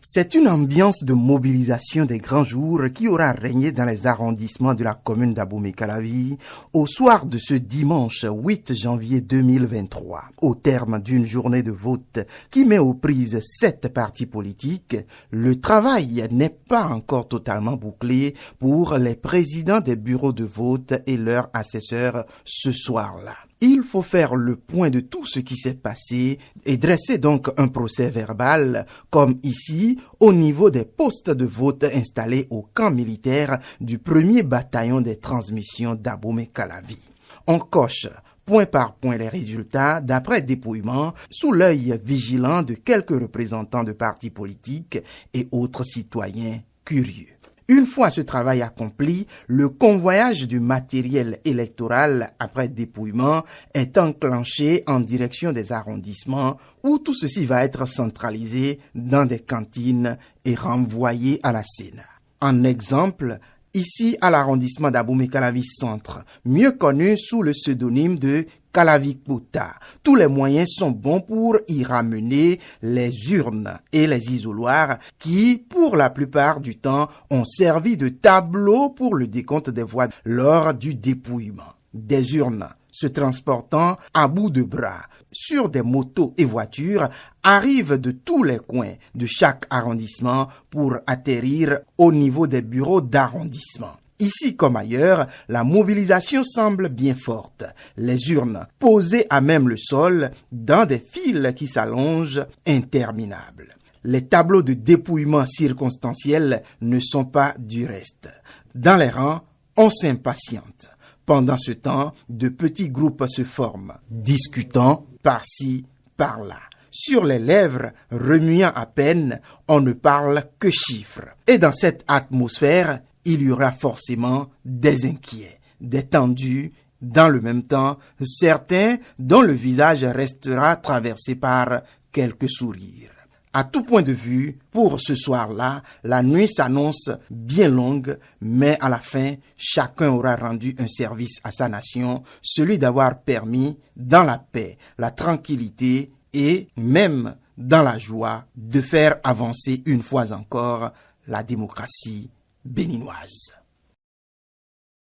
C'est une ambiance de mobilisation des grands jours qui aura régné dans les arrondissements de la commune d'Abomey-Calavi au soir de ce dimanche 8 janvier 2023. Au terme d'une journée de vote qui met aux prises 7 partis politiques, le travail n'est pas encore totalement bouclé pour les présidents des bureaux de vote et leurs assesseurs ce soir-là. Il faut faire le point de tout ce qui s'est passé et dresser donc un procès verbal, comme ici, au niveau des postes de vote installés au camp militaire du 1er bataillon des transmissions d'Abomey-Calavi. On coche point par point les résultats d'après dépouillement sous l'œil vigilant de quelques représentants de partis politiques et autres citoyens curieux. Une fois ce travail accompli, le convoyage du matériel électoral après dépouillement est enclenché en direction des arrondissements où tout ceci va être centralisé dans des cantines et renvoyé à la Sénat. En exemple, ici à l'arrondissement d'Abomey-Calavi Centre, mieux connu sous le pseudonyme de Calavi-Kouta. Tous les moyens sont bons pour y ramener les urnes et les isoloirs qui, pour la plupart du temps, ont servi de tableau pour le décompte des voix lors du dépouillement. Des urnes se transportant à bout de bras sur des motos et voitures arrivent de tous les coins de chaque arrondissement pour atterrir au niveau des bureaux d'arrondissement. Ici comme ailleurs, la mobilisation semble bien forte. Les urnes posées à même le sol dans des files qui s'allongent interminables. Les tableaux de dépouillement circonstanciels ne sont pas du reste. Dans les rangs, on s'impatiente. Pendant ce temps, de petits groupes se forment, discutant par-ci, par-là. Sur les lèvres, remuant à peine, on ne parle que chiffres. Et dans cette atmosphère, il y aura forcément des inquiets, des tendus, dans le même temps, certains dont le visage restera traversé par quelques sourires. À tout point de vue, pour ce soir-là, la nuit s'annonce bien longue, mais à la fin, chacun aura rendu un service à sa nation, celui d'avoir permis, dans la paix, la tranquillité et même dans la joie, de faire avancer une fois encore la démocratie béninoise.